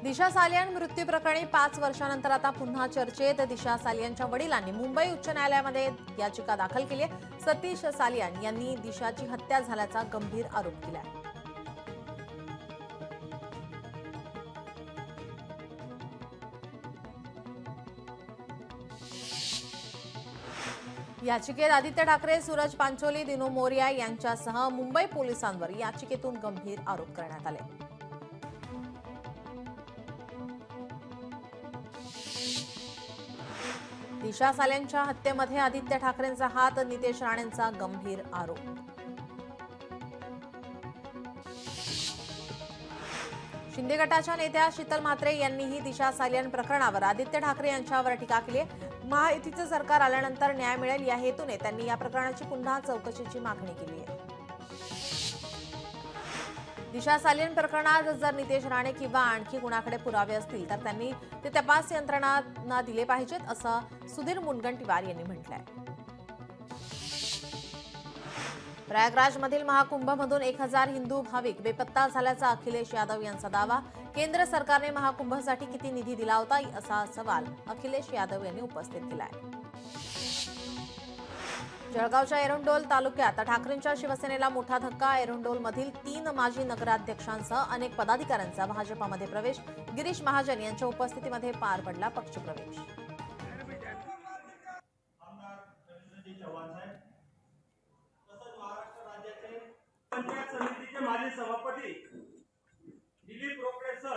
दिशा सालियान मृत्यू प्रकरणी 5 वर्षांनंतर आता पुन्हा चर्चेत। दिशा सालियानच्या वडिलांनी मुंबई उच्च न्यायालयामध्ये याचिका दाखल केली आहे। सतीश सालियान यांनी दिशाची हत्या झाल्याचा गंभीर आरोप केला आहे। याचिकेत आदित्य ठाकरे, सूरज पांचोली, दिनू मोरिया यांच्यासह मुंबई पोलिसांवर याचिकेतून गंभीर आरोप करण्यात आले। दिशा सालियानच्या हत्येमध्ये आदित्य ठाकरेंचा हात, नितेश राणेंचा गंभीर आरोप। शिंदे गटाच्या नेत्या शीतल म्हात्रे यांनीही दिशा सालियान प्रकरणावर आदित्य ठाकरे यांच्यावर टीका केली आहे। महायुतीचं सरकार आल्यानंतर न्याय मिळेल या हेतूने त्यांनी या प्रकरणाची पुन्हा चौकशीची मागणी केली आहे। दिशा सालियान प्रकरणात जर नितेश राणे किंवा आणखी कुणाकडे पुरावे असतील तर त्यांनी ते तपास यंत्रणांना दिले पाहिजेत, असं सुधीर मुनगंटीवार यांनी म्हटलंय। प्रयागराजमधील महाकुंभमधून 1000 हिंदू भाविक बेपत्ता झाल्याचा अखिलेश यादव यांचा दावा। केंद्र सरकारने महाकुंभसाठी किती निधी दिला होता, असा सवाल अखिलेश यादव यांनी उपस्थित केलाय। जळगावच्या एरंडोल तालुक्यात ठाकरेंच्या शिवसेनेला मोठा धक्का। एरंडोलमधील 3 माजी नगराध्यक्षांसह अनेक पदाधिकाऱ्यांचा भाजपामध्ये प्रवेश। गिरीश महाजन यांच्या उपस्थितीमध्ये पार पडला पक्षप्रवेश। पंचायत समितीचे माजी सभापती दिलीप रोकडे सर।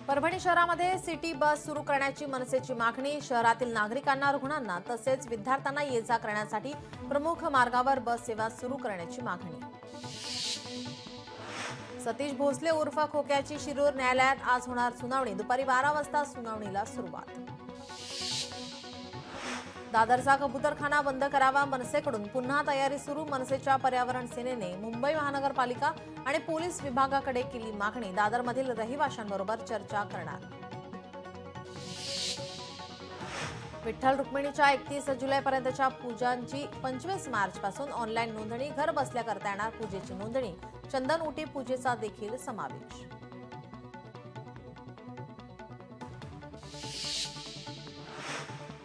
परभणी शहरामध्ये सिटी बस सुरू करण्याची मनसेची मागणी। शहरातील नागरिकांना, रुग्णांना तसेच विद्यार्थ्यांना ये-जा करण्यासाठी प्रमुख मार्गावर बस सेवा सुरू करण्याची मागणी। सतीश भोसले उर्फ खोक्याची शिरूर न्यायालयात आज होणार सुनावणी। दुपारी 12 वाजता सुनावणीला सुरुवात। दादरचा कबूतरखाना बंद करावा, मनसेकडून पुन्हा तयारी सुरू। मनसेच्या पर्यावरण सेनेने मुंबई महानगरपालिका आणि पोलीस विभागाकडे केली मागणी। दादरमधील रहिवाशांबरोबर चर्चा करणार। विठ्ठल रुक्मिणीच्या 31 जुलैपर्यंतच्या पूजांची 25 मार्चपासून ऑनलाईन नोंदणी। घर बसल्या करता येणार पूजेची नोंदणी। चंदन उटी पूजेचा देखील समावेश।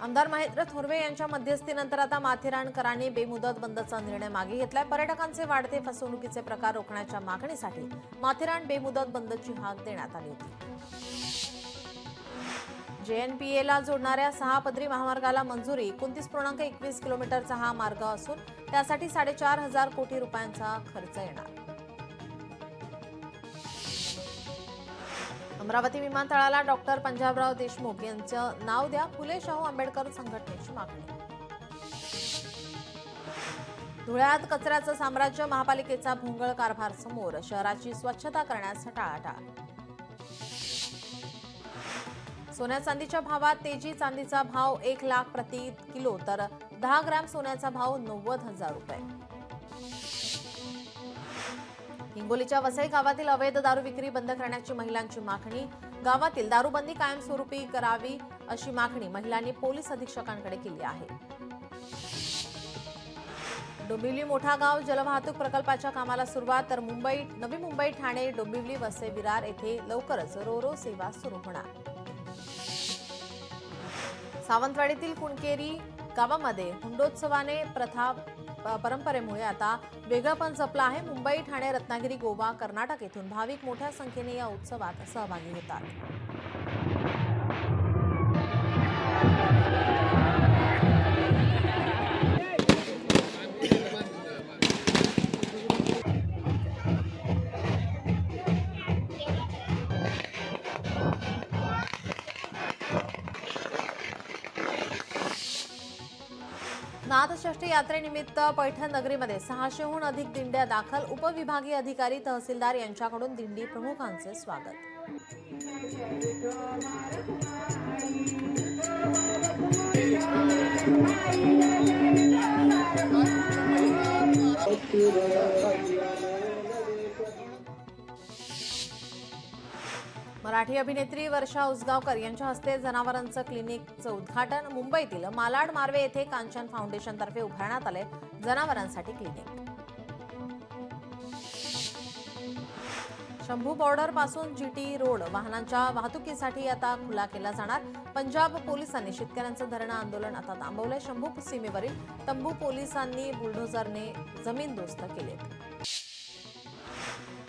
आमदार महेंद्र थोरवे यांच्या मध्यस्थीनंतर आता माथेरानकरांनी बेमुदत बंदचा निर्णय मागे घेतलाय। पर्यटकांचे वाढते फसवणुकीचे प्रकार रोखण्याच्या मागणीसाठी माथेरान बेमुदत बंदची हाक देण्यात आली होती। JNPA जोडणाऱ्या 6 पदरी महामार्गाला मंजुरी। 29.21 किलोमीटरचा हा मार्ग असून त्यासाठी 4,500 कोटी रुपयांचा खर्च येणार। अमरावती विमानतळाला डॉक्टर पंजाबराव देशमुख यांचं नाव द्या। फुले शाहू आंबेडकर संघटनेची मागणी। धुळ्यात कचऱ्याचं साम्राज्य, महापालिकेचा भोंगळ कारभार समोर। शहराची स्वच्छता करण्यास टाळाटाळ। सोन्या चांदीच्या भावात तेजी। चांदीचा भाव 1 लाख प्रति किलो तर 10 ग्रॅम सोन्याचा भाव 90,000 रुपये। हिंगोलीच्या वसई गावातील अवैध दारू विक्री बंद करण्याची महिलांची मागणी। गावातील दारूबंदी कायमस्वरूपी करावी अशी मागणी महिलांनी पोलीस अधीक्षकांकडे केली आहे। डोंबिवली मोठा गाव जलवाहतूक प्रकल्पाच्या कामाला सुरुवात। तर नवी मुंबई, ठाणे, डोंबिवली, वसई, विरार येथे लवकरच रोरो सेवा सुरू होणार। सावंतवाडीतील कुणकेरी गावामध्ये हुंडोत्सवाने परंपरेमुळे आता वेगळेपण जपलं आहे। मुंबई, ठाणे, रत्नागिरी, गोवा, कर्नाटक येथून भाविक मोठ्या संख्येने या उत्सवात सहभागी होतात। नाथषष्ठी यात्रेनिमित्त पैठण नगरीमध्ये 600हून अधिक दिंड्या दाखल। उपविभागीय अधिकारी, तहसीलदार यांच्याकडून दिंडी प्रमुखांचे स्वागत। मराठी अभिनेत्री वर्षा उसगावकर यांच्या हस्ते जनावरांचं क्लिनिकचं उद्घाटन। मुंबईतील मालाड मार्वे येथे कांचन फाउंडेशनतर्फे उभारण्यात आले। जनावरांसाठी क्लिनिक. शंभू बॉर्डर पासून जीटी रोड वाहनांच्या वाहतुकीसाठी आता खुला केला जाणार. पंजाब पोलिसांनी शेतकऱ्यांचं धरणं आंदोलन आता थांबवलंय. शंभू सीमेवरील तंबू पोलिसांनी बुलडोझरने जमीनदोस्त केले.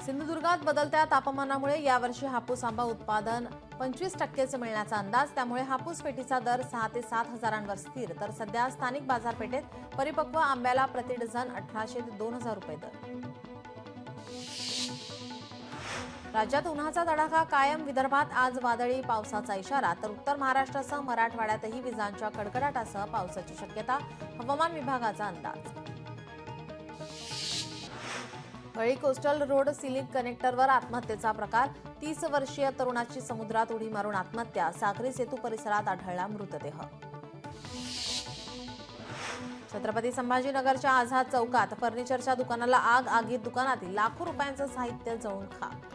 सिंधुदुर्गात बदलत्या तापमानामुळे यावर्षी हापूस आंबा उत्पादन 25% मिळण्याचा अंदाज. त्यामुळे हापूस पेटीचा दर 6 ते 7 हजारांवर स्थिर. तर सध्या स्थानिक बाजारपेठेत परिपक्व आंब्याला प्रति डझन 1800 ते 2000 रुपये दर. राज्यात उन्हाचा तडाखा कायम. विदर्भात आज वादळी पावसाचा इशारा. तर उत्तर महाराष्ट्रासह मराठवाड्यातही विजांच्या कडकडाटासह पावसाची शक्यता. हवामान विभागाचा अंदाज. वळी कोस्टल रोड सिलिंग कनेक्टरवर आत्महत्येचा प्रकार. 30 वर्षीय तरुणाची समुद्रात उडी मारून आत्महत्या. सागरी सेतू परिसरात आढळला मृतदेह. छत्रपती संभाजीनगरच्या आझाद चौकात फर्निचरच्या दुकानाला आग. आगीत दुकानातील लाखो रुपयांचं साहित्य जळून खाक.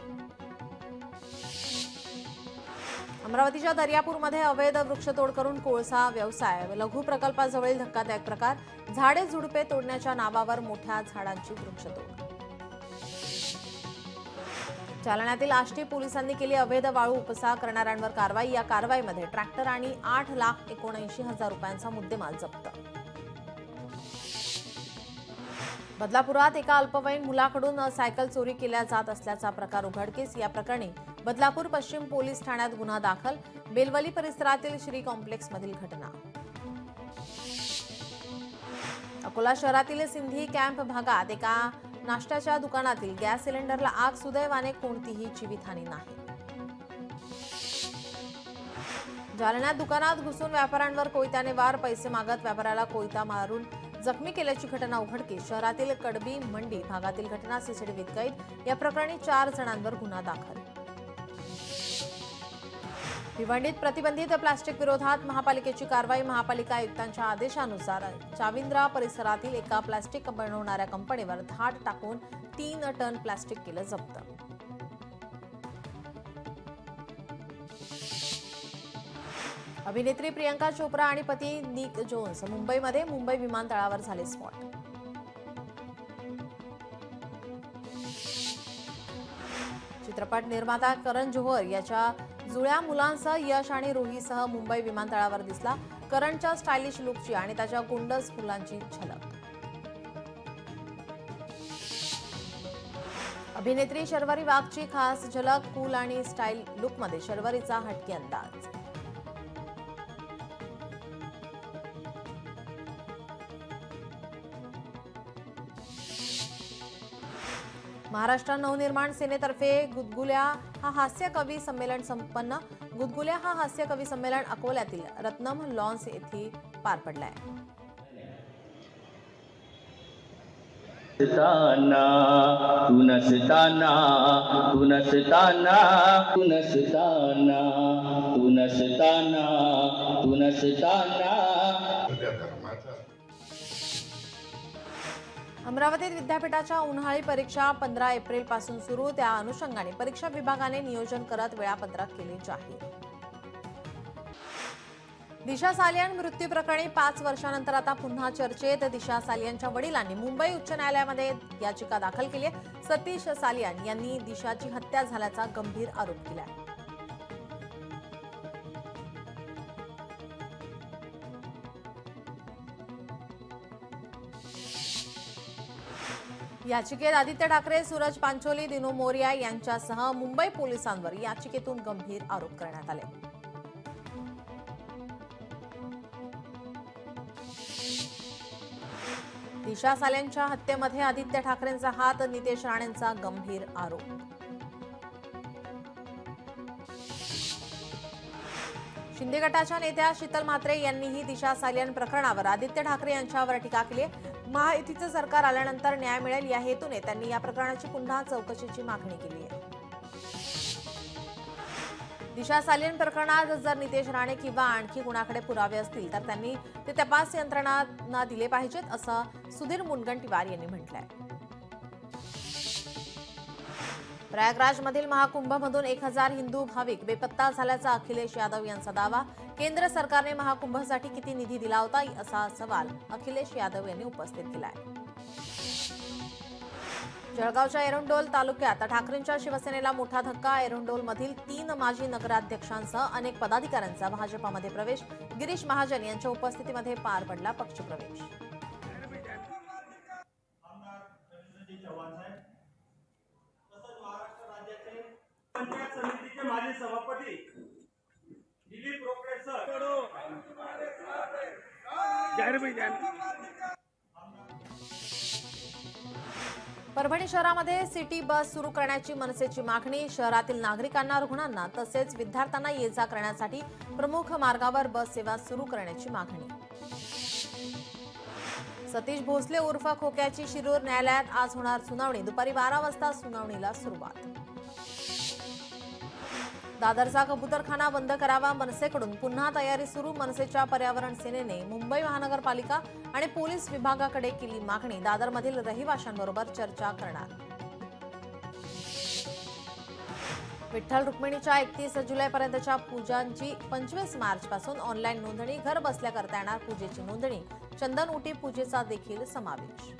अमरावतीच्या दर्यापूरमध्ये अवैध वृक्षतोड करून कोळसा व्यवसाय. लघु प्रकल्पाजवळील धक्कादायक प्रकार. झाडे झुडपे तोडण्याच्या नावावर मोठ्या झाडांची वृक्षतोड. जालन्यातील आष्टी पोलिसांनी केली अवैध वाळू उपसा करणाऱ्यांवर कारवाई. या कारवाईमध्ये ट्रॅक्टर आणि 8,79,000 रुपयांचा मुद्देमाल जप्त. बदलापुरात एका अल्पवयीन मुलाकडून सायकल चोरी केल्या जात असल्याचा प्रकार उघडकीस. या प्रकरणी बदलापूर पश्चिम पोलीस ठाण्यात गुन्हा दाखल. बेलवली परिसरातील श्री कॉम्प्लेक्समधील घटना. अकोला शहरातील सिंधी कॅम्प भागात एका नाश्त्याच्या दुकानातील गॅस सिलेंडरला आग. सुदैवाने कोणतीही जीवितहानी नाही. जालन्यात दुकानात घुसून व्यापाऱ्यांवर कोयत्याने वार. पैसे मागत व्यापाऱ्याला कोयता मारून जखमी केल्याची घटना उघडकीस. शहरातील कडबी मंडी भागातील घटना. सीसीटीव्हीत कैद. या प्रकरणी 4 जणांवर गुन्हा दाखल. भिवंडीत प्रतिबंधित प्लास्टिक विरोधात महापालिकेची कारवाई. महापालिका आयुक्तांच्या आदेशानुसार चाविंद्रा परिसरातील एका प्लास्टिक बनवणाऱ्या कंपनीवर धाड टाकून 3 टन प्लास्टिक केलं जप्त. अभिनेत्री प्रियंका चोप्रा आणि पती निक जोन्स मुंबईमध्ये. मुंबई विमानतळावर झाले स्फोट. चित्रपट निर्माता करण जोहर याच्या जुळ्या मुलांसह यश आणि रुहीसह मुंबई विमानतळावर दिसला. करणच्या स्टायलिश लुकची आणि त्याच्या गोंडस फुलांची झलक. अभिनेत्री शर्वरी वाघची खास झलक. कूल आणि स्टाईल लुकमध्ये शर्वरीचा हटके अंदाज. महाराष्ट्र नवनिर्माण सेनेतर्फे गुदगुल्या हा हास्य कवी संमेलन संपन्न. गुदगुल्या हा हास्य कवी संमेलन अकोल्यातील रत्नम लॉन्स येथे पार पडलाय. तू नसताना तू नसताना तू नसताना तू नसताना तू नसताना. अमरावतीत विद्यापीठाच्या उन्हाळी परीक्षा 15 एप्रिल पासून सुरू. त्या अनुषंगाने परीक्षा विभागाने नियोजन करत वेळापत्रक केले जाहीर. दिशा सालियान मृत्यू प्रकरणी 5 वर्षांनंतर आता पुन्हा चर्चेत. दिशा सालियानच्या वडिलांनी मुंबई उच्च न्यायालयामध्ये याचिका दाखल केली आहे. सतीश सालियान यांनी दिशाची हत्या झाल्याचा गंभीर आरोप केला. याचिकेत आदित्य ठाकरे, सूरज पांचोली, दिनू मोरिया यांच्यासह मुंबई पोलिसांवर याचिकेतून गंभीर आरोप करण्यात आले. दिशा सालेंच्या हत्येमध्ये आदित्य ठाकरेंचा हात. नितेश राणेंचा गंभीर आरोप. शिंदे गटाच्या नेत्या शीतल म्हात्रे यांनीही दिशा सालियान प्रकरणावर आदित्य ठाकरे यांच्यावर टीका केली. महायुतीचं सरकार आल्यानंतर न्याय मिळेल या हेतूने त्यांनी या प्रकरणाची पुन्हा चौकशीची मागणी केली आहे. दिशा सालियान प्रकरणात जर नितेश राणे किंवा आणखी कुणाकडे पुरावे असतील तर त्यांनी ते तपास यंत्रणांना दिले पाहिजेत, असं सुधीर मुनगंटीवार यांनी म्हटलंय. प्रयागराजमधील महाकुंभमधून 1000 हिंदू भाविक बेपत्ता झाल्याचा अखिलेश यादव यांचा दावा. केंद्र सरकारने महाकुंभसाठी किती निधी दिला होता असा सवाल अखिलेश यादव यांनी उपस्थित केलाय. जळगावच्या एरंडोल तालुक्यात ठाकरेंच्या शिवसेनेला मोठा धक्का. एरंडोलमधील 3 माजी नगराध्यक्षांसह अनेक पदाधिकाऱ्यांचा भाजपामध्ये प्रवेश. गिरीश महाजन यांच्या उपस्थितीमध्ये पार पडला पक्षप्रवेश. आमदार रवींद्रजी चव्हाण साहेब तसंच महाराष्ट्र राज्याचे पंचायत समितीचे माजी सभापती दिलीप रोकडे सर. परभणी शहरामध्ये सिटी बस सुरू करण्याची मनसेची मागणी. शहरातील नागरिकांना, रुग्णांना तसेच विद्यार्थ्यांना ये-जा करण्यासाठी प्रमुख मार्गावर बस सेवा सुरू करण्याची मागणी. सतीश भोसले उर्फ खोक्याची शिरूर न्यायालयात आज होणार सुनावणी. दुपारी 12 वाजता सुनावणीला सुरुवात. दादरचा कबूतरखाना बंद करावा, मनसेकडून पुन्हा तयारी सुरू. मनसेच्या पर्यावरण सेनेने मुंबई महानगरपालिका आणि पोलीस विभागाकडे केली मागणी. दादरमधील रहिवाशांबरोबर चर्चा करणार. विठ्ठल रुक्मिणीच्या 31 जुलैपर्यंतच्या पूजांची 25 मार्चपासून ऑनलाईन नोंदणी. घर बसल्या करता येणार पूजेची नोंदणी. चंदन उटी पूजेचा देखील समावेश.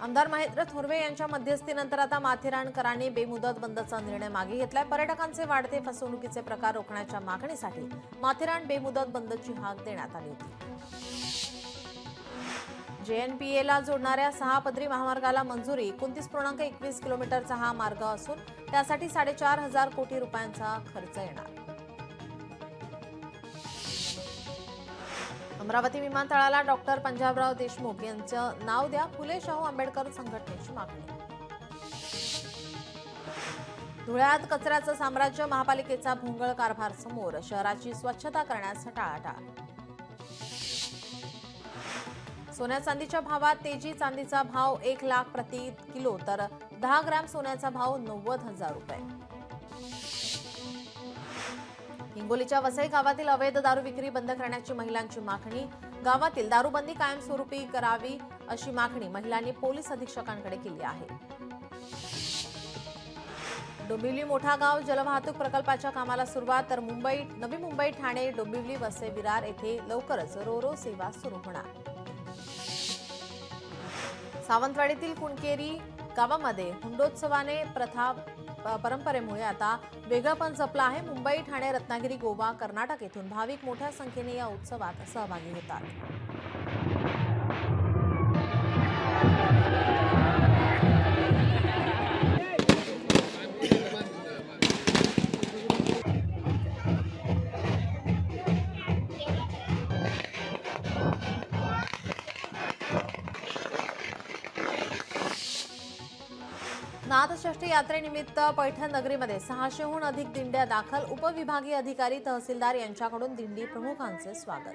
आमदार महेंद्र थोरवे यांच्या मध्यस्थीनंतर आता माथेरानकरांनी बेमुदत बंदचा निर्णय मागे घेतलाय. पर्यटकांचे वाढते फसवणुकीचे प्रकार रोखण्याच्या मागणीसाठी माथेरान बेमुदत बंदची हाक देण्यात आली होती. JNPA जोडणाऱ्या 6 पदरी महामार्गाला मंजुरी. 29.21 किलोमीटरचा हा मार्ग असून त्यासाठी 4,500 कोटी रुपयांचा खर्च येणार. अमरावती विमानतळाला डॉक्टर पंजाबराव देशमुख यांचं नाव द्या. फुले शाहू आंबेडकर संघटनेची मागणी. धुळ्यात कचऱ्याचं साम्राज्य. महापालिकेचा भोंगळ कारभार समोर. शहराची स्वच्छता करण्यास टाळाटाळ. सोन्या चांदीच्या भावात तेजी. चांदीचा भाव 1 लाख प्रति किलो तर 10 ग्रॅम सोन्याचा भाव 90,000 रुपये. हिंगोलीच्या वसई गावातील अवैध दारू विक्री बंद करण्याची महिलांची मागणी. गावातील दारूबंदी कायमस्वरूपी करावी अशी मागणी महिलांनी पोलीस अधीक्षकांकडे केली आहे. डोंबिवली मोठा गाव जलवाहतूक प्रकल्पाच्या कामाला सुरुवात. तर नवी मुंबई ठाणे डोंबिवली वसई विरार येथे लवकरच रोरो सेवा सुरू होणार. सावंतवाडीतील कुणकेरी गावामध्ये हुंडोत्सवाने परंपरेमुळे आता वेगळेपण जपलं आहे. मुंबई, ठाणे, रत्नागिरी, गोवा, कर्नाटक येथून भाविक मोठ्या संख्येने या उत्सवात सहभागी होतात. नाथषष्ठी यात्रेनिमित्त पैठण नगरीमध्ये 600हून अधिक दिंड्या दाखल. उपविभागीय अधिकारी, तहसीलदार यांच्याकडून दिंडी प्रमुखांचे स्वागत.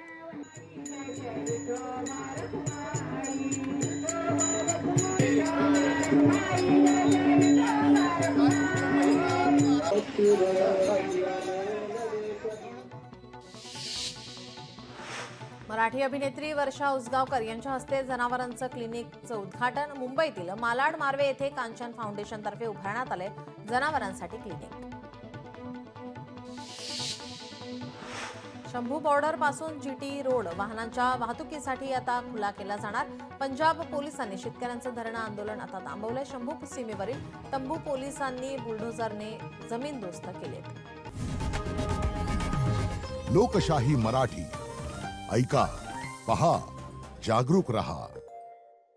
मराठी अभिनेत्री वर्षा उसगावकर यांच्या हस्ते जनावरांचं क्लिनिकचं उद्घाटन. मुंबईतील मालाड मार्वे येथे कांचन फाउंडेशनतर्फे उभारण्यात आले जनावरांसाठी क्लिनिक. शंभू बॉर्डर पासून GT रोड वाहनांच्या वाहतुकीसाठी आता खुला केला जाणार. पंजाब पोलिसांनी शेतकऱ्यांचं धरणं आंदोलन आता थांबवलंय. शंभू सीमेवरील तंबू पोलिसांनी बुलडोझरने जमीनदोस्त केले. लोकशाही मराठी ऐका, पहा, जागरूक रहा.